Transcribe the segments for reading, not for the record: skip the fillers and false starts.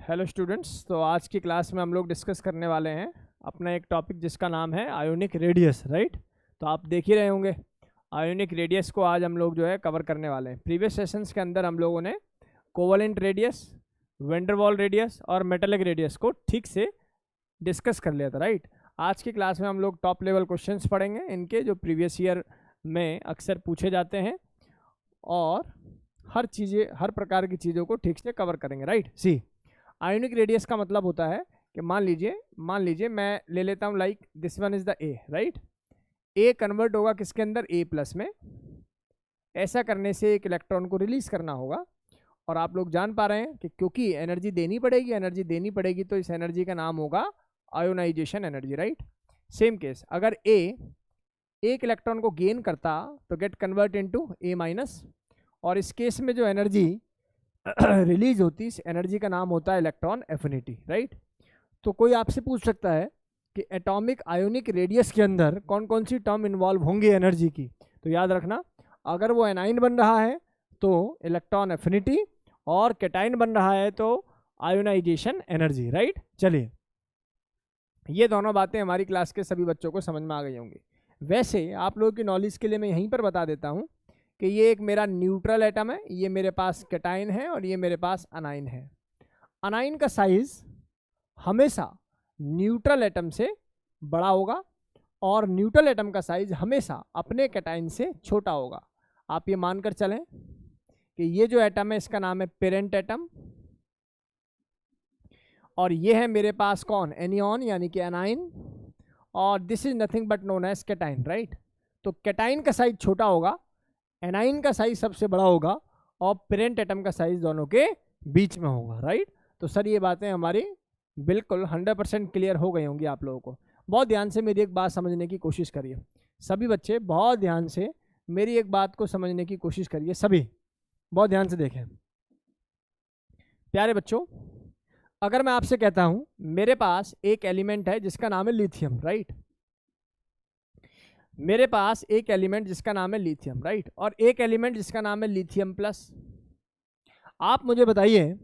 Hello students, तो आज की क्लास में हम लोग डिस्कस करने वाले हैं अपना एक टॉपिक जिसका नाम है आयोनिक रेडियस, राइट। तो आप देख ही रहे होंगे आयोनिक रेडियस को आज हम लोग जो है कवर करने वाले हैं। प्रीवियस सेशंस के अंदर हम लोगों ने कोवेलेंट रेडियस, वैन डर वाल रेडियस और मेटालिक रेडियस को ठीक से डिस्कस कर लिया था, राइट। आज की क्लास में हम लोग टॉप लेवल क्वेश्चंस पढ़ेंगे इनके, जो प्रीवियस ईयर में अक्सर पूछे जाते हैं, और हर प्रकार की चीज़ों को ठीक से कवर करेंगे, राइट। सी आयोनिक रेडियस का मतलब होता है कि मान लीजिए मैं ले लेता हूँ, like this one is the A, right. A convert होगा किसके अंदर, ए प्लस में। ऐसा करने से एक इलेक्ट्रॉन को रिलीज करना होगा, और आप लोग जान पा रहे हैं कि क्योंकि एनर्जी देनी पड़ेगी तो इस एनर्जी का नाम होगा ionisation energy, right. Same case, अगर ए एक इलेक्ट्रॉन को गेन करता तो get convert into A minus, और इस केस में जो एनर्जी रिलीज होती इस एनर्जी का नाम होता है इलेक्ट्रॉन एफिनिटी, राइट। तो कोई आपसे पूछ सकता है कि एटॉमिक आयोनिक रेडियस के अंदर कौन कौन सी टर्म इन्वॉल्व होंगी एनर्जी की। तो याद रखना, अगर वो एनाइन बन रहा है तो इलेक्ट्रॉन एफिनिटी, और कैटाइन बन रहा है तो आयोनाइजेशन एनर्जी, राइट। चलिए, ये दोनों बातें हमारी क्लास के सभी बच्चों को समझ में आ गई होंगी। वैसे आप लोगों की नॉलेज के लिए मैं यहीं पर बता देता हूँ कि ये एक मेरा न्यूट्रल एटम है, ये मेरे पास कैटाइन है और ये मेरे पास अनाइन है। अनाइन का साइज हमेशा न्यूट्रल एटम से बड़ा होगा और न्यूट्रल एटम का साइज हमेशा अपने कैटाइन से छोटा होगा। आप ये मानकर चलें कि ये जो एटम है इसका नाम है पेरेंट एटम, और ये है मेरे पास कौन, एनियन यानी कि अनाइन, और this is nothing but known as cation, right. तो कैटाइन का साइज छोटा होगा, एनाइन का साइज सबसे बड़ा होगा, और पेरेंट एटम का साइज दोनों के बीच में होगा, राइट। तो सर ये बातें हमारी बिल्कुल 100% क्लियर हो गई होंगी आप लोगों को। बहुत ध्यान से मेरी एक बात समझने की कोशिश करिए, सभी बच्चे बहुत ध्यान से मेरी एक बात को समझने की कोशिश करिए, सभी बहुत ध्यान से देखें। प्यारे बच्चों, अगर मैं आपसे कहता हूं मेरे पास एक एलिमेंट है जिसका नाम है लिथियम, राइट। मेरे पास एक एलिमेंट जिसका नाम है लिथियम, राइट, और एक एलिमेंट जिसका नाम है लिथियम प्लस। आप मुझे बताइए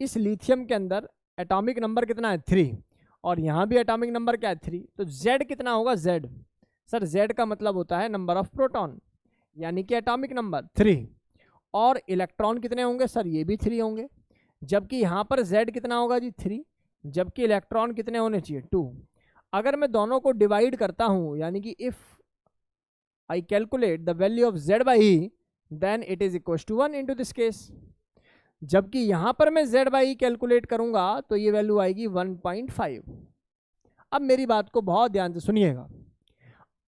इस लिथियम के अंदर एटॉमिक नंबर कितना है, 3, और यहाँ भी एटॉमिक नंबर क्या है, 3। तो Z कितना होगा, Z। सर Z का मतलब होता है नंबर ऑफ प्रोटॉन, यानी कि एटॉमिक नंबर 3। और इलेक्ट्रॉन कितने होंगे, सर ये भी 3 होंगे। जबकि यहाँ पर Z कितना होगा जी, 3, जबकि इलेक्ट्रॉन कितने होने चाहिए, 2। अगर मैं दोनों को डिवाइड करता हूँ, यानी कि if I calculate the value of Z by E, then it is equals to 1 into this case। जबकि यहां पर मैं Z by E कैलकुलेट करूंगा तो ये वैल्यू आएगी 1.5। अब मेरी बात को बहुत ध्यान से सुनिएगा,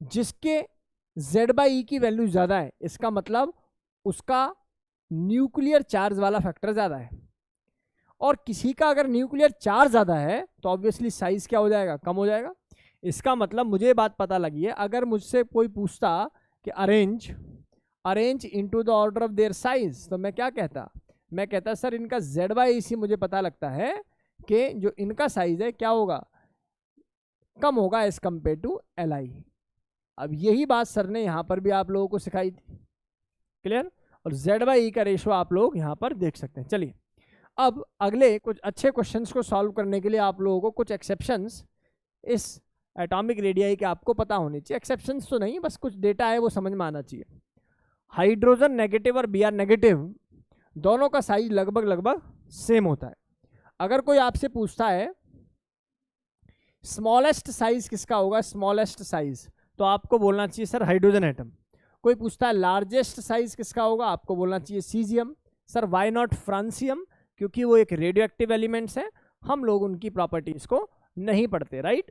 जिसके Z by E की वैल्यू ज्यादा है इसका मतलब उसका न्यूक्लियर चार्ज वाला फैक्टर ज्यादा है, और किसी का अगर न्यूक्लियर चार्ज ज्यादा है तो ऑब्वियसली साइज क्या हो जाएगा, कम हो जाएगा। इसका मतलब मुझे बात पता लगी है, अगर मुझसे कोई पूछता कि arrange into the order of their size, तो मैं क्या कहता, मैं कहता सर इनका Z by E से मुझे पता लगता है कि जो इनका साइज है क्या होगा, कम होगा एज कंपेयर टू Li। अब यही बात सर ने यहाँ पर भी आप लोगों को सिखाई थी, क्लियर। और Z by E का रेशो आप लोग यहाँ पर देख सकते हैं। चलिए, अब अगले कुछ अच्छे क्वेश्चंस को सॉल्व करने के लिए आप लोगों को कुछ एक्सेप्शंस इस एटॉमिक रेडियाई के आपको पता होनी चाहिए। एक्सेप्शंस तो नहीं, बस कुछ डेटा है वो समझ में आना चाहिए। हाइड्रोजन नेगेटिव और Br नेगेटिव दोनों का साइज लगभग सेम होता है। अगर कोई आपसे पूछता है स्मॉलेस्ट साइज किसका होगा, स्मॉलेस्ट साइज, तो आपको बोलना चाहिए सर हाइड्रोजन एटम। कोई पूछता है लार्जेस्ट साइज किसका होगा, आपको बोलना चाहिए caesium. Sir why not francium, क्योंकि वो एक रेडियो एक्टिव एलिमेंट्स है, हम लोग उनकी प्रॉपर्टीज को नहीं पढ़ते, right.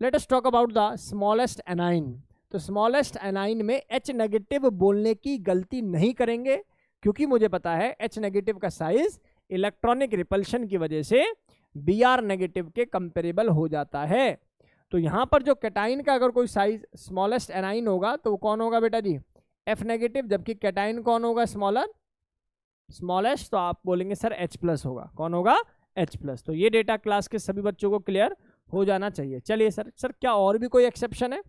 Let us talk about the smallest A9. तो स्मॉलेस्ट एनाइन में H नेगेटिव बोलने की गलती नहीं करेंगे, क्योंकि मुझे पता है H नेगेटिव का साइज इलेक्ट्रॉनिक रिपल्शन की वजह से Br नेगेटिव के कंपेरेबल हो जाता है। तो यहाँ पर जो कैटाइन का अगर कोई साइज स्मॉलेस्ट एनाइन होगा तो वो कौन होगा बेटा जी, F नेगेटिव, जबकि कैटाइन कौन होगा, स्मॉलेस्ट, तो आप बोलेंगे सर H प्लस होगा। कौन होगा, H प्लस। तो ये डेटा क्लास के सभी बच्चों को क्लियर हो जाना चाहिए। चलिए सर क्या और भी कोई एक्सेप्शन है,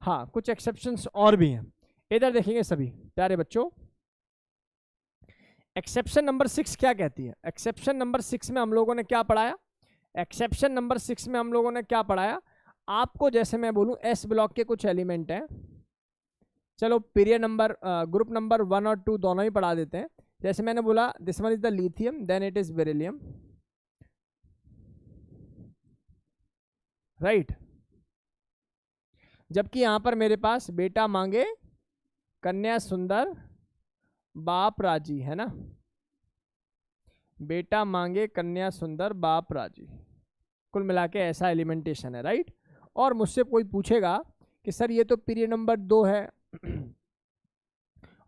हाँ कुछ एक्सेप्शंस और भी हैं, इधर देखेंगे सभी प्यारे बच्चों। एक्सेप्शन नंबर 6 क्या कहती है? एक्सेप्शन नंबर 6 में हम लोगों ने क्या पढ़ाया? एक्सेप्शन नंबर 6 में हम लोगों ने क्या पढ़ाया? आपको जैसे मैं बोलूं एस ब्लॉक के कुछ एलिमेंट हैं, चलो पीरियड नंबर ग्रुप नंबर 1 और 2 दोनों ही पढ़ा देते हैं। जैसे मैंने बोला this one is the lithium, then it is beryllium, right. जबकि यहां पर मेरे पास बेटा मांगे कन्या सुंदर बाप राजी, है ना, बेटा मांगे कन्या सुंदर बाप राजी, कुल मिला के ऐसा एलिमेंटेशन है, राइट। और मुझसे कोई पूछेगा कि सर ये तो पीरियड नंबर 2 है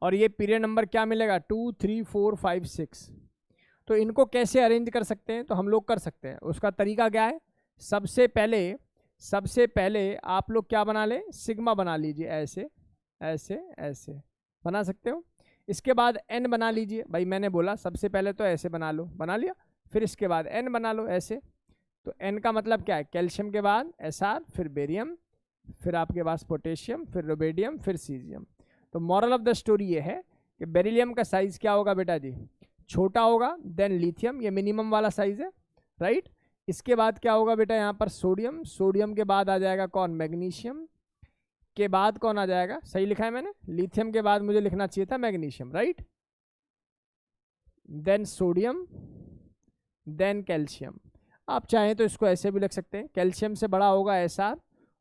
और ये पीरियड नंबर क्या मिलेगा 2, 3, 4, 5, 6, तो इनको कैसे अरेंज कर सकते हैं? तो हम लोग कर सकते हैं। उसका तरीका क्या है? सबसे पहले आप लोग क्या बना लें, सिग्मा बना लीजिए, ऐसे ऐसे ऐसे बना सकते हो। इसके बाद n बना लीजिए, भाई मैंने बोला सबसे पहले तो ऐसे बना लो, बना लिया, फिर इसके बाद n बना लो ऐसे। तो n का मतलब क्या है? कैल्शियम के बाद Sr, फिर बेरियम, फिर आपके पास पोटेशियम, फिर रुबिडियम, फिर सीजियम। तो मॉरल ऑफ द स्टोरी ये है कि बेरिलियम का साइज क्या होगा बेटा जी? छोटा होगा देन लिथियम, ये मिनिमम वाला साइज है, राइट। इसके बाद क्या होगा बेटा यहाँ पर? सोडियम, सोडियम के बाद आ जाएगा कौन? मैग्नीशियम, के बाद कौन आ जाएगा? सही लिखा है मैंने, लिथियम के बाद मुझे लिखना चाहिए था magnesium, right. Then sodium, then calcium. आप चाहें तो इसको ऐसे भी लिख सकते हैं, कैल्शियम से बड़ा होगा Sr,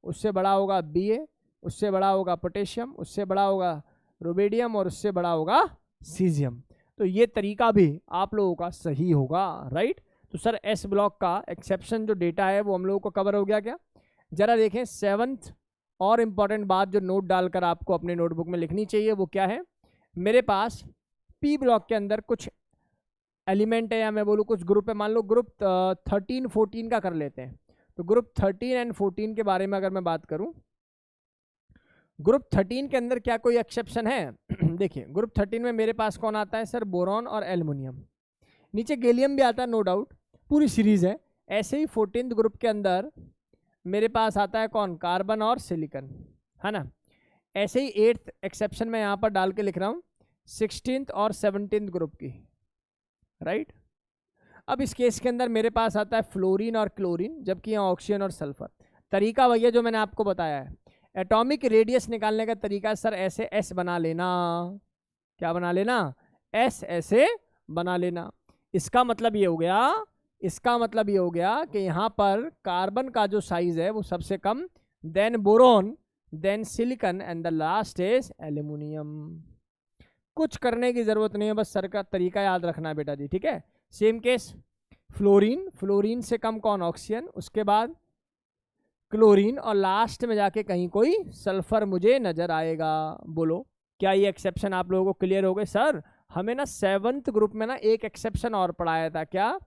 उससे बड़ा होगा Ba, उससे बड़ा होगा पोटेशियम, उससे बड़ा होगा रुबिडियम और उससे बड़ा होगा सीजियम। तो ये तरीका भी आप लोगों का सही होगा, राइट। तो सर एस ब्लॉक का एक्सेप्शन जो डेटा है वो हम लोगों को कवर हो गया क्या? जरा देखें 7th और इम्पॉर्टेंट बात जो नोट डालकर आपको अपने नोटबुक में लिखनी चाहिए वो क्या है? मेरे पास पी ब्लॉक के अंदर कुछ एलिमेंट है, या मैं बोलूँ कुछ ग्रुप है। मान लो ग्रुप 13, 14 का कर लेते हैं। तो ग्रुप 13 एंड 14 के बारे में अगर मैं बात करूं, ग्रुप 13 के अंदर क्या कोई एक्सेप्शन है? देखिए ग्रुप 13 में मेरे पास कौन आता है सर? बोरॉन और एल्युमिनियम, नीचे गैलियम भी आता है, नो डाउट, पूरी सीरीज है। ऐसे ही 14th ग्रुप के अंदर मेरे पास आता है कौन? कार्बन और सिलिकन, है ना। ऐसे ही 8th एक्सेप्शन में यहाँ पर डाल के लिख रहा हूँ 16th और 17th ग्रुप की, राइट। अब इस केस के अंदर मेरे पास आता है फ्लोरीन और क्लोरीन, जबकि यहाँ ऑक्सीजन और सल्फर। तरीका वही है जो मैंने आपको बताया है। एटॉमिक रेडियस निकालने का तरीका सर ऐसे एस बना लेना, क्या बना लेना? एस ऐसे बना लेना। इसका मतलब ये हो गया कि यहाँ पर कार्बन का जो साइज है वो सबसे कम, then boron, then silicon and the last is aluminium. कुछ करने की जरूरत नहीं है, बस सर का तरीका याद रखना है बेटा जी, ठीक है। सेम केस फ्लोरीन, फ्लोरीन से कम कौन? ऑक्सीजन, उसके बाद क्लोरीन और लास्ट में जाके कहीं कोई सल्फर मुझे नजर आएगा। बोलो क्या ये एक्सेप्शन आप लोगों को क्लियर हो गए? सर हमें ना 7th ग्रुप में ना एक एक्सेप्शन और पढ़ाया था। क्या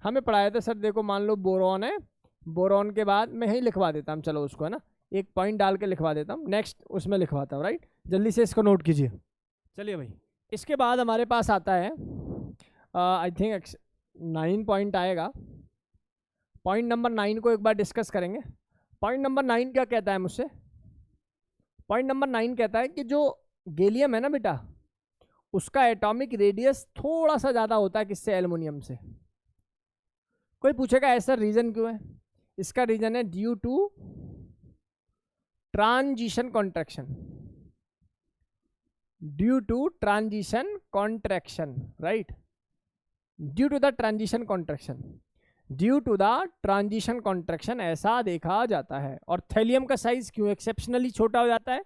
हमें पढ़ाया था सर? देखो मान लो बोरॉन है, बोरॉन के बाद मैं यही लिखवा देता हूँ, चलो उसको, है ना, एक पॉइंट डाल के लिखवा देता हूँ, नेक्स्ट उसमें लिखवाता हूँ, राइट। जल्दी से इसको नोट कीजिए। चलिए भाई, इसके बाद हमारे पास आता है आई थिंक 9 पॉइंट आएगा। पॉइंट नंबर 9 को एक बार डिस्कस करेंगे। पॉइंट नंबर 9 क्या कहता है मुझसे? पॉइंट नंबर 9 कहता है कि जो गैलियम है ना बेटा, उसका एटॉमिक रेडियस थोड़ा सा ज़्यादा होता है किससे? एल्युमिनियम से। कोई पूछेगा ऐसा रीज़न क्यों है? इसका रीज़न है due to transition contraction, due to transition contraction, right. Due to the transition contraction, due to the transition contraction ऐसा देखा जाता है। और थैलियम का साइज क्यों एक्सेप्शनली छोटा हो जाता है?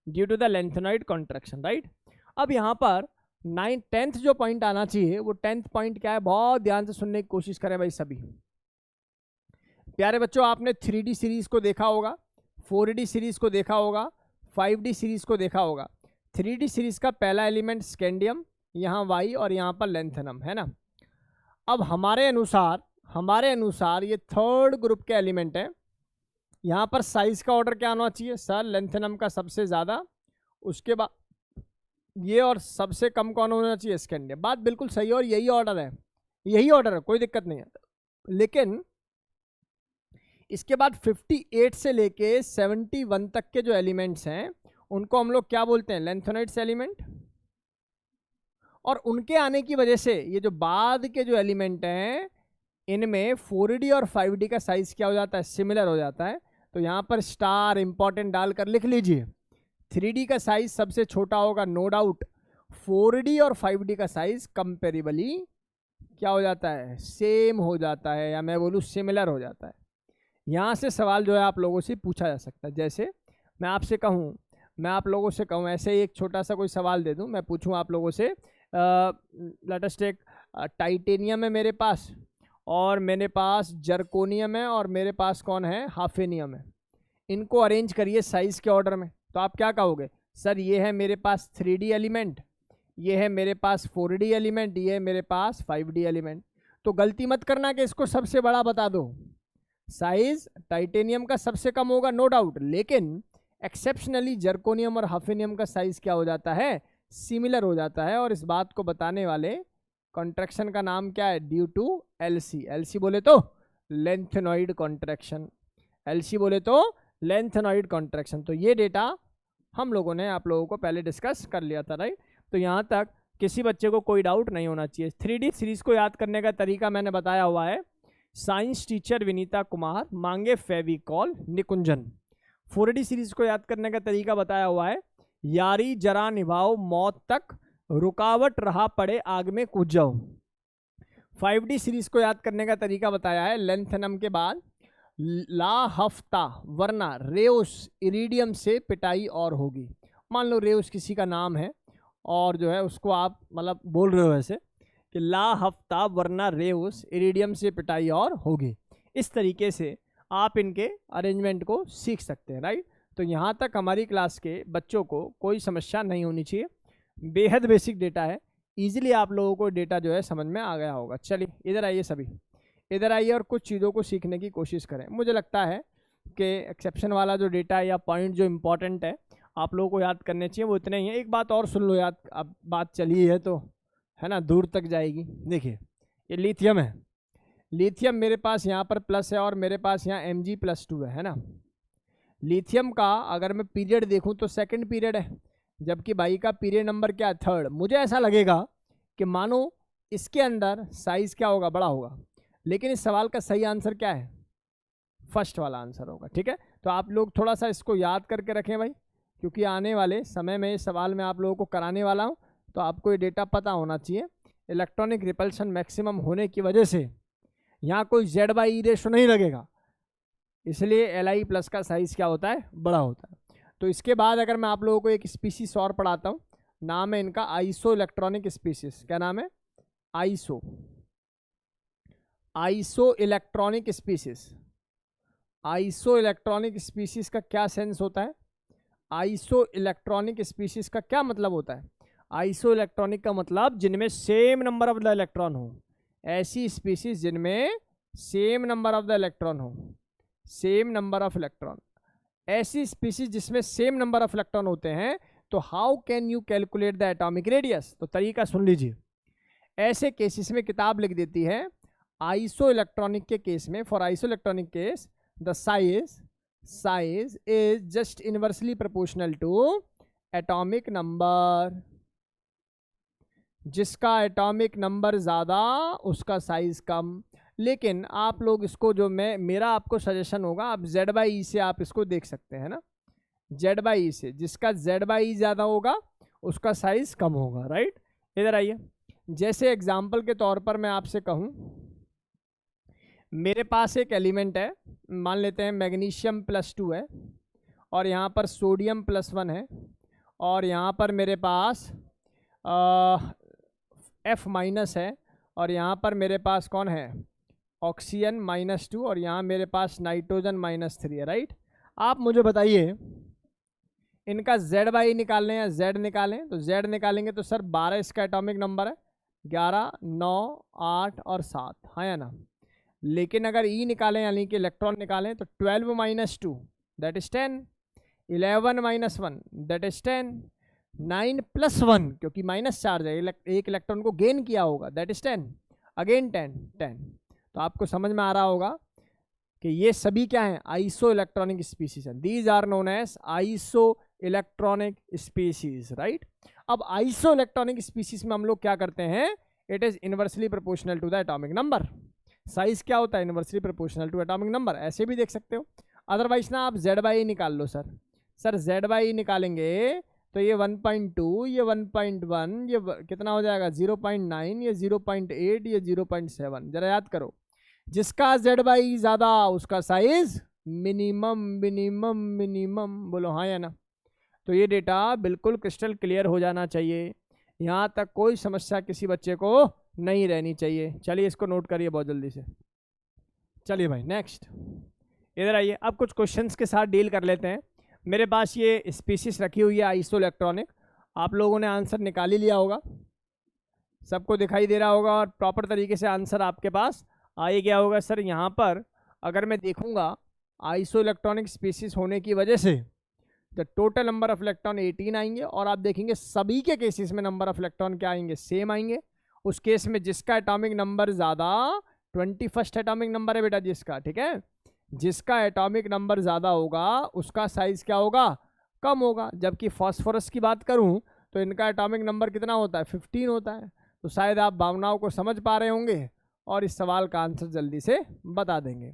Due to the lanthanoid contraction, right. अब यहाँ पर 10th जो पॉइंट आना चाहिए वो 10th पॉइंट क्या है? बहुत ध्यान से सुनने की कोशिश करें भाई सभी प्यारे बच्चों। आपने 3D सीरीज को देखा होगा, 4D सीरीज को देखा होगा, 5D सीरीज को देखा होगा। 3D सीरीज का पहला एलिमेंट स्कैंडियम, यहाँ वाई और यहाँ पर लेंथेनम, है ना। अब हमारे अनुसार ये 3rd ग्रुप के एलिमेंट है। यहाँ पर साइज का ऑर्डर क्या आना चाहिए सर? लेंथेनम का सबसे ज़्यादा, उसके बाद ये, और सबसे कम कौन होना चाहिए? स्कैंडियम। बात बिल्कुल सही है और यही ऑर्डर है, कोई दिक्कत नहीं है। लेकिन इसके बाद 58 से लेके 71 तक के जो एलिमेंट्स हैं उनको हम लोग क्या बोलते हैं? Lanthanoids element. और उनके आने की वजह से ये जो बाद के जो एलिमेंट हैं इनमें 4D और 5D का साइज क्या हो जाता है, सिमिलर हो जाता है। तो यहाँ पर स्टार इंपॉर्टेंट डालकर लिख लीजिए, 3D का साइज सबसे छोटा होगा नो डाउट, 4D और 5D का साइज कंपेरेबली क्या हो जाता है, सेम हो जाता है, या मैं बोलूँ सिमिलर हो जाता है। यहाँ से सवाल जो है आप लोगों से पूछा जा सकता है। जैसे मैं आपसे कहूँ, मैं आप लोगों से कहूँ ऐसे ही एक छोटा सा कोई सवाल दे दूँ, मैं पूछूँ आप लोगों से, लेट अस टेक टाइटेनियम है मेरे पास, और मेरे पास जर्कोनियम है, और मेरे पास कौन है, हाफेनियम है। इनको अरेंज करिए साइज के ऑर्डर में। तो आप क्या कहोगे, सर ये है मेरे पास 3D एलिमेंट, ये है मेरे पास 4D एलिमेंट, ये है मेरे पास 5D एलिमेंट। तो गलती मत करना कि इसको सबसे बड़ा बता दो। साइज टाइटेनियम का सबसे कम होगा नो डाउट, लेकिन एक्सेप्शनली जर्कोनियम और हाफेनियम का साइज क्या हो जाता है, सिमिलर हो जाता है। और इस बात को बताने वाले कॉन्ट्रैक्शन का नाम क्या है, ड्यू टू एलसी। एलसी बोले तो लेंथेनॉइड कॉन्ट्रैक्शन, एलसी बोले तो लेंथेनॉइड कॉन्ट्रैक्शन। तो ये डेटा हम लोगों ने आप लोगों को पहले डिस्कस कर लिया था, राइट। तो यहाँ तक किसी बच्चे को कोई डाउट नहीं होना चाहिए। 3D सीरीज को याद करने का तरीका मैंने बताया हुआ है। साइंस टीचर विनीता कुमार मांगे फेविकॉल निकुंजन। 4D सीरीज को याद करने का तरीका बताया हुआ है, यारी जरा निभाओ मौत तक, रुकावट रहा पड़े आग में कूद जाओ। 5D सीरीज को याद करने का तरीका बताया है, लेंथेनम के बाद ला हफ्ता वरना रेउस इरिडियम से पिटाई और होगी। मान लो रेउस किसी का नाम है और जो है उसको आप मतलब बोल रहे हो ऐसे कि ला हफ्ता वरना रेउस इरिडियम से पिटाई और होगी। इस तरीके से आप इनके अरेंजमेंट को सीख सकते हैं, राइट। तो यहाँ तक हमारी क्लास के बच्चों को कोई समस्या नहीं होनी चाहिए। बेहद बेसिक डेटा है, इजीली आप लोगों को डेटा जो है समझ में आ गया होगा। चलिए इधर आइए, सभी इधर आइए और कुछ चीज़ों को सीखने की कोशिश करें। मुझे लगता है कि एक्सेप्शन वाला जो डेटा है या पॉइंट जो इम्पोर्टेंट है आप लोगों को याद करने चाहिए वो इतने ही है। एक बात और सुन लो याद, अब बात चली है तो है ना, दूर तक जाएगी। देखिए ये लिथियम है, लिथियम मेरे पास यहाँ पर प्लस है और मेरे पास यहाँ Mg+2 है ना। लिथियम का अगर मैं पीरियड देखूँ तो सेकंड पीरियड है, जबकि बाई का पीरियड नंबर क्या है, थर्ड। मुझे ऐसा लगेगा कि मानो इसके अंदर साइज क्या होगा, बड़ा होगा, लेकिन इस सवाल का सही आंसर क्या है, फर्स्ट वाला आंसर होगा। ठीक है, तो आप लोग थोड़ा सा इसको याद करके रखें भाई, क्योंकि आने वाले समय में इस सवाल में आप लोगों को कराने वाला हूँ, तो आपको ये डेटा पता होना चाहिए। इलेक्ट्रॉनिक रिपल्शन मैक्सिमम होने की वजह से यहाँ कोई Z/E रेशो नहीं लगेगा, इसलिए Li+ का साइज क्या होता है, बड़ा होता है। तो इसके बाद अगर मैं आप लोगों को एक स्पीसीज और पढ़ाता हूँ, नाम है इनका आइसो इलेक्ट्रॉनिक स्पीसीज। क्या नाम है, isoelectronic species. Iso electronic species का क्या सेंस होता है, आइसो इलेक्ट्रॉनिक स्पीसीज का क्या मतलब होता है। आइसो इलेक्ट्रॉनिक का मतलब जिनमें same number of the electron हो, ऐसी स्पीसीज जिनमें same number of the electron हो, सेम नंबर ऑफ इलेक्ट्रॉन, ऐसी स्पीसीज जिसमें सेम नंबर ऑफ इलेक्ट्रॉन होते हैं। तो how can you calculate the atomic radius, तो तरीका सुन लीजिए। ऐसे केसेस में किताब लिख देती है आइसो इलेक्ट्रॉनिक के केस में, for isoelectronic case the size is just inversely proportional to atomic number. जिसका एटॉमिक नंबर ज़्यादा उसका साइज कम। लेकिन आप लोग इसको जो मेरा आपको सजेशन होगा, आप Z/E से आप इसको देख सकते हैं ना, Z/E से, जिसका Z/E ज़्यादा होगा उसका साइज कम होगा, राइट। इधर आइए, जैसे एग्जाम्पल के तौर पर मैं आपसे कहूँ, मेरे पास एक एलिमेंट है, मान लेते हैं मैग्नीशियम+2 है, और यहाँ पर सोडियम +1 है, और यहाँ पर मेरे पास F- है, और यहाँ पर मेरे पास कौन है, ऑक्सीजन -2, और यहाँ मेरे पास नाइट्रोजन -3 है, राइट। आप मुझे बताइए इनका Z/E निकालने या Z निकालें, तो Z निकालेंगे तो सर 12 इसका एटॉमिक नंबर है, 11, 9, 8 और 7, हाँ या ना। लेकिन अगर E निकालें यानी कि इलेक्ट्रॉन निकालें तो 12 - 2 दैट इज 10, 11 - 1 दैट इज 10, 9 + 1 क्योंकि माइनस चार्ज है, एक इलेक्ट्रॉन को गेन किया होगा, दैट इज 10, अगेन 10। तो आपको समझ में आ रहा होगा कि ये सभी क्या हैं, आइसो इलेक्ट्रॉनिक स्पीसीज हैं। These are known as isoelectronic species, right. अब आइसो इलेक्ट्रॉनिक स्पीसीज में हम लोग क्या करते हैं, it is inversely proportional to the atomic number. Size क्या होता है, inversely proportional to atomic number, ऐसे भी देख सकते हो। अदरवाइज ना आप जेड बाई निकाल लो सर जेड बाई निकालेंगे तो ये 1.2, ये 1.1, ये कितना हो जाएगा 0.9, ये 0.8, ये 0.7। जरा याद करो, जिसका जेड बाई ज़्यादा उसका साइज मिनिमम मिनिमम मिनिमम, बोलो हाँ या ना। तो ये डेटा बिल्कुल क्रिस्टल क्लियर हो जाना चाहिए, यहाँ तक कोई समस्या किसी बच्चे को नहीं रहनी चाहिए। चलिए इसको नोट करिए बहुत जल्दी से। चलिए भाई नेक्स्ट, इधर आइए। अब कुछ क्वेश्चंस के साथ डील कर लेते हैं। मेरे पास ये स्पीसीज रखी हुई है आइसो इलेक्ट्रॉनिक, आप लोगों ने आंसर निकाल ही लिया होगा, सबको दिखाई दे रहा होगा और प्रॉपर तरीके से आंसर आपके पास आ ही गया होगा। सर यहाँ पर अगर मैं देखूँगा आइसो इलेक्ट्रॉनिक स्पीसीज होने की वजह से the total number of electron 18 आएंगे, और आप देखेंगे सभी के केसेस में नंबर ऑफ इलेक्ट्रॉन क्या आएंगे, सेम आएंगे। उस केस में जिसका एटॉमिक नंबर ज़्यादा, 21st एटॉमिक नंबर है बेटा जिसका, ठीक है, जिसका एटॉमिक नंबर ज़्यादा होगा उसका साइज क्या होगा, कम होगा। जबकि फास्फोरस की बात करूं तो इनका एटॉमिक नंबर कितना होता है, 15 होता है। तो शायद आप भावनाओं को समझ पा रहे होंगे और इस सवाल का आंसर जल्दी से बता देंगे।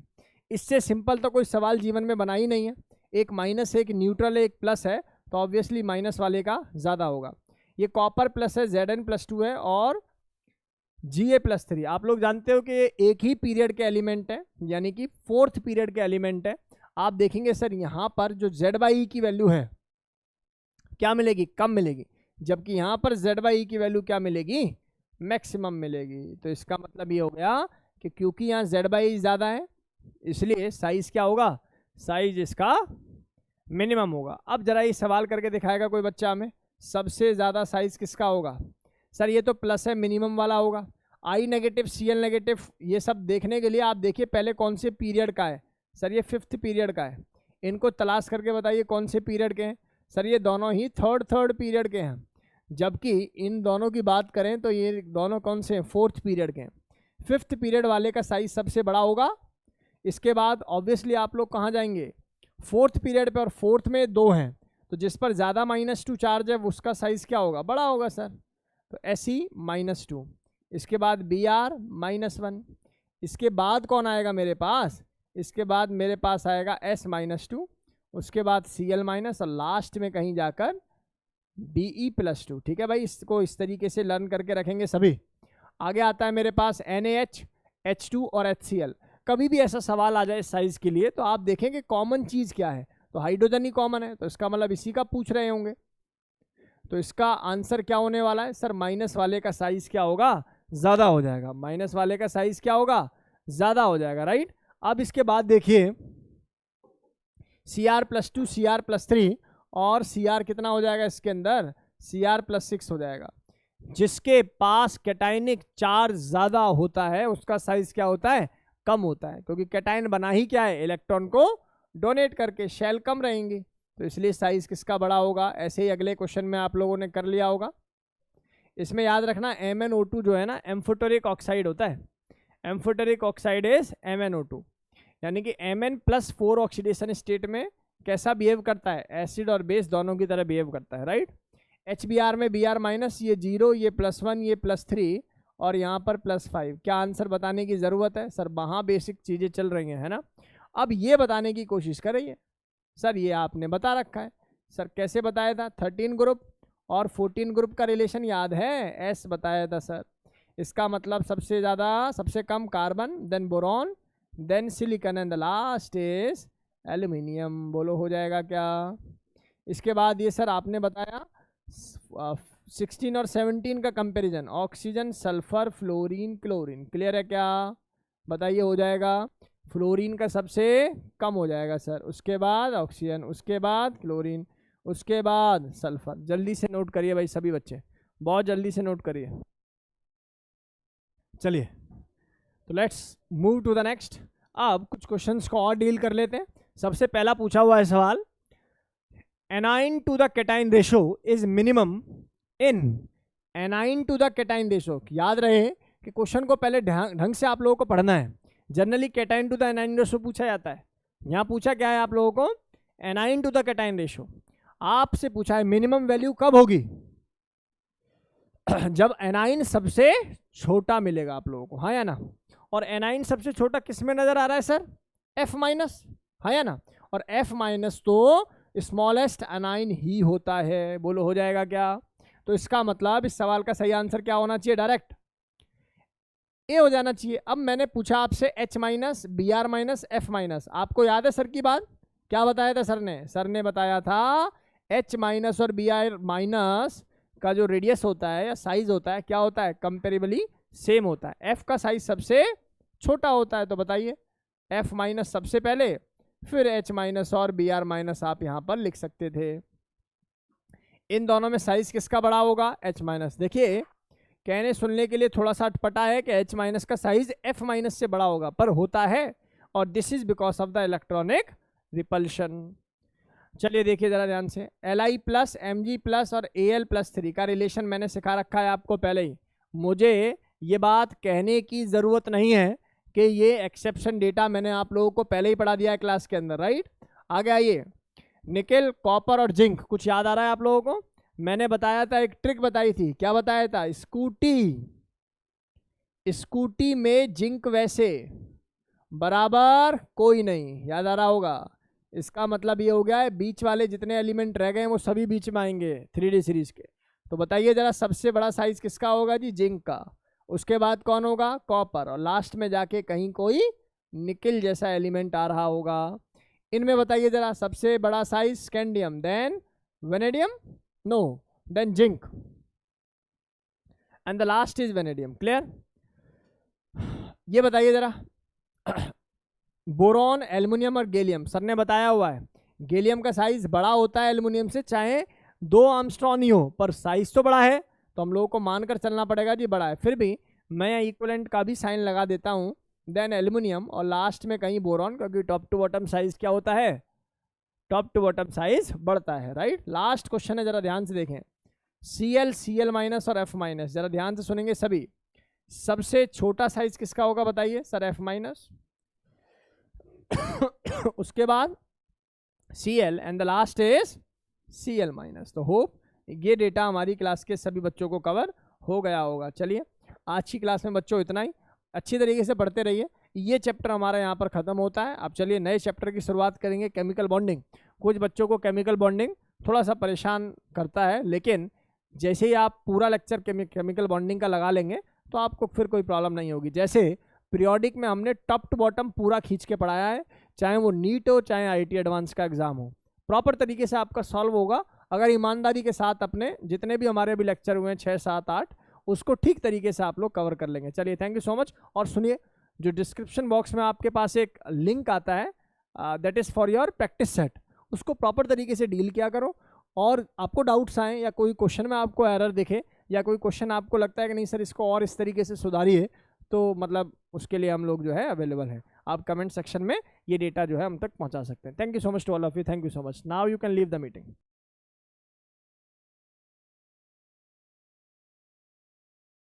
इससे सिंपल तो कोई सवाल जीवन में बना ही नहीं है। एक माइनस है, एक न्यूट्रल है, एक प्लस है, तो ऑब्वियसली माइनस वाले का ज़्यादा होगा। ये कॉपर प्लस है, Zn+2 है और Ga+3। आप लोग जानते हो कि ये एक ही पीरियड के एलिमेंट है, यानी कि 4th पीरियड के एलिमेंट है। आप देखेंगे सर यहाँ पर जो Z/E की वैल्यू है क्या मिलेगी, कम मिलेगी, जबकि यहाँ पर Z/E की वैल्यू क्या मिलेगी, मैक्सिमम मिलेगी। तो इसका मतलब ये हो गया कि क्योंकि यहाँ Z/E ज़्यादा है इसलिए साइज क्या होगा, साइज इसका मिनिमम होगा। अब जरा ये सवाल करके दिखाएगा कोई बच्चा हमें, सबसे ज़्यादा साइज किसका होगा। सर ये तो प्लस है, मिनिमम वाला होगा। I नेगेटिव, Cl नेगेटिव, ये सब देखने के लिए आप देखिए पहले कौन से पीरियड का है। सर ये 5th पीरियड का है। इनको तलाश करके बताइए कौन से पीरियड के हैं। सर ये दोनों ही थर्ड पीरियड के हैं। जबकि इन दोनों की बात करें तो ये दोनों कौन से हैं, 4th पीरियड के हैं। 5th पीरियड वाले का साइज सबसे बड़ा होगा। इसके बाद ऑब्वियसली आप लोग कहाँ जाएंगे, 4th पीरियड पे, और 4th में 2 हैं, तो जिस पर ज़्यादा -2 चार्ज है उसका साइज क्या होगा, बड़ा होगा सर। तो Se-2, इसके बाद Br -1, इसके बाद कौन आएगा मेरे पास, इसके बाद मेरे पास आएगा S-2, उसके बाद Cl- और लास्ट में कहीं जाकर Be+2। ठीक है भाई, इसको इस तरीके से लर्न करके रखेंगे सभी। आगे आता है मेरे पास NaH, H2 और HCl। कभी भी ऐसा सवाल आ जाए साइज के लिए तो आप देखेंगे कॉमन चीज़ क्या है, तो हाइड्रोजन ही कॉमन है, तो इसका मतलब इसी का पूछ रहे होंगे। तो इसका आंसर क्या होने वाला है सर, माइनस वाले का साइज क्या होगा, ज़्यादा हो जाएगा। माइनस वाले का साइज क्या होगा, ज़्यादा हो जाएगा, राइट। अब इसके बाद देखिए Cr+2, Cr+3 और Cr कितना हो जाएगा इसके अंदर, Cr+6 हो जाएगा। जिसके पास कैटाइनिक चार्ज ज़्यादा होता है उसका साइज क्या होता है, कम होता है, क्योंकि कैटाइन बना ही क्या है, इलेक्ट्रॉन को डोनेट करके, शेल कम रहेंगी, तो इसलिए साइज किसका बड़ा होगा। ऐसे ही अगले क्वेश्चन में आप लोगों ने कर लिया होगा। इसमें याद रखना MnO2 जो है ना, एम्फोटेरिक ऑक्साइड होता है। एम्फोटेरिक ऑक्साइड इज MnO2, यानी कि Mn+4 ऑक्सीडेशन स्टेट में कैसा बिहेव करता है, एसिड और बेस दोनों की तरह बिहेव करता है, राइट। HBr में Br-, ये 0, ये +1, ये +3 और यहाँ पर +5। क्या आंसर बताने की ज़रूरत है सर, वहाँ बेसिक चीज़ें चल रही हैं, है ना। अब ये बताने की कोशिश करिए सर, ये आपने बता रखा है। सर कैसे बताया था, 13 ग्रुप और 14 ग्रुप का रिलेशन याद है, S बताया था सर। इसका मतलब सबसे ज़्यादा, सबसे कम carbon, then boron, then silicon and the last is aluminium. बोलो हो जाएगा क्या। इसके बाद ये सर आपने बताया 16 और 17 का comparison, oxygen, sulphur, fluorine, chlorine. Clear है क्या, बताइए हो जाएगा। फ्लोरीन का सबसे कम हो जाएगा सर, उसके बाद ऑक्सीजन, उसके बाद क्लोरीन, उसके बाद सल्फर। जल्दी से नोट करिए भाई सभी बच्चे, बहुत जल्दी से नोट करिए। चलिए तो let's move to the next. अब कुछ क्वेश्चंस को और डील कर लेते हैं। सबसे पहला पूछा हुआ है सवाल, anion to the cation ratio is minimum in, anion to the cation ratio. याद रहे कि क्वेश्चन को पहले ढंग से आप लोगों को पढ़ना है। Generally cation to the anion ratio पूछा जाता है, यहाँ पूछा क्या है आप लोगों को, anion to the cation ratio. आपसे पूछा है मिनिमम वैल्यू कब होगी, जब एनाइन सबसे छोटा मिलेगा आप लोगों को, हाँ या ना। और एनाइन सबसे छोटा किस में नजर आ रहा है सर? F माइनस, हाँ या ना। और F माइनस तो स्मॉलेस्ट एनाइन ही होता है। बोलो हो जाएगा क्या? तो इसका मतलब इस सवाल का सही आंसर क्या होना चाहिए? डायरेक्ट ए हो जाना चाहिए। अब मैंने पूछा आपसे H minus, Br minus, F minus, आपको याद है सर की बात? क्या बताया था सर ने? सर ने बताया था H माइनस और Br माइनस का जो रेडियस होता है या साइज होता है, क्या होता है? कंपेरेबली सेम होता है। F का साइज सबसे छोटा होता है। तो बताइए, F माइनस सबसे पहले, फिर H माइनस और Br माइनस आप यहां पर लिख सकते थे। इन दोनों में साइज किसका बड़ा होगा? H minus. देखिए कहने सुनने के लिए थोड़ा सा अटपटा है कि H माइनस का साइज F माइनस से बड़ा होगा, पर होता है, और this is because of the electronic repulsion. चलिए देखिए जरा ध्यान से, Li प्लस Mg प्लस और Al प्लस 3 का रिलेशन मैंने सिखा रखा है आपको पहले ही। मुझे ये बात कहने की ज़रूरत नहीं है कि ये एक्सेप्शन डेटा मैंने आप लोगों को पहले ही पढ़ा दिया है क्लास के अंदर, राइट। आगे आइए, निकेल, कॉपर और जिंक, कुछ याद आ रहा है आप लोगों को? मैंने बताया था, एक ट्रिक बताई थी, क्या बताया था? स्कूटी में जिंक वैसे बराबर कोई नहीं, याद आ रहा होगा। इसका मतलब ये हो गया है बीच वाले जितने एलिमेंट रह गए वो सभी बीच में आएंगे 3D सीरीज के। तो बताइए जरा सबसे बड़ा साइज किसका होगा जी? जिंक का। उसके बाद कौन होगा? कॉपर। और लास्ट में जाके कहीं कोई निकिल जैसा एलिमेंट आ रहा होगा। इनमें बताइए जरा सबसे बड़ा size scandium, then vanadium, no, then zinc, and the last is vanadium. Clear? ये बताइए जरा बोरॉन, एल्युमिनियम और गैलियम, सर ने बताया हुआ है गैलियम का साइज बड़ा होता है एल्युमिनियम से, चाहे 2 आर्मस्ट्रॉन ही हो, पर साइज तो बड़ा है, तो हम लोगों को मानकर चलना पड़ेगा जी बड़ा है। फिर भी मैं इक्विवेलेंट का भी साइन लगा देता हूं, देन एल्युमिनियम और लास्ट में कहीं बोरॉन, क्योंकि टॉप टू बॉटम साइज क्या होता है? टॉप टू बॉटम साइज बढ़ता है, राइट। लास्ट क्वेश्चन है, जरा ध्यान से देखें। Cl, Cl माइनस और F माइनस, जरा ध्यान से सुनेंगे सभी। सबसे छोटा साइज किसका होगा बताइए? Sir F minus. उसके बाद Cl and the last is Cl minus. तो होप ये डेटा हमारी क्लास के सभी बच्चों को कवर हो गया होगा। चलिए आज की क्लास में बच्चों इतना ही, अच्छी तरीके से पढ़ते रहिए। ये चैप्टर हमारा यहाँ पर खत्म होता है। अब चलिए नए चैप्टर की शुरुआत करेंगे, केमिकल बॉन्डिंग। कुछ बच्चों को केमिकल बॉन्डिंग थोड़ा सा परेशान करता है, लेकिन जैसे ही आप पूरा लेक्चर केमिकल बॉन्डिंग का लगा लेंगे तो आपको फिर कोई प्रॉब्लम नहीं होगी। जैसे पीरियोडिक में हमने टॉप टू बॉटम पूरा खींच के पढ़ाया है, चाहे वो नीट हो चाहे IIT एडवांस का एग्जाम हो, प्रॉपर तरीके से आपका सॉल्व होगा अगर ईमानदारी के साथ अपने जितने भी हमारे अभी लेक्चर हुए हैं 6, 7, 8 उसको ठीक तरीके से आप लोग कवर कर लेंगे। चलिए थैंक यू सो मच। और सुनिए, जो डिस्क्रिप्शन बॉक्स में आपके पास एक लिंक आता है that is for your practice set, उसको प्रॉपर तरीके से डील किया करो। और आपको डाउट्स आए या कोई क्वेश्चन में आपको एरर दिखे या कोई क्वेश्चन आपको लगता है कि नहीं सर इसको और इस तरीके से सुधारिए, तो मतलब उसके लिए हम लोग जो है अवेलेबल है। आप कमेंट सेक्शन में ये डेटा जो है हम तक पहुंचा सकते हैं। Thank you so much to all of you, thank you so much. Now you can leave the meeting.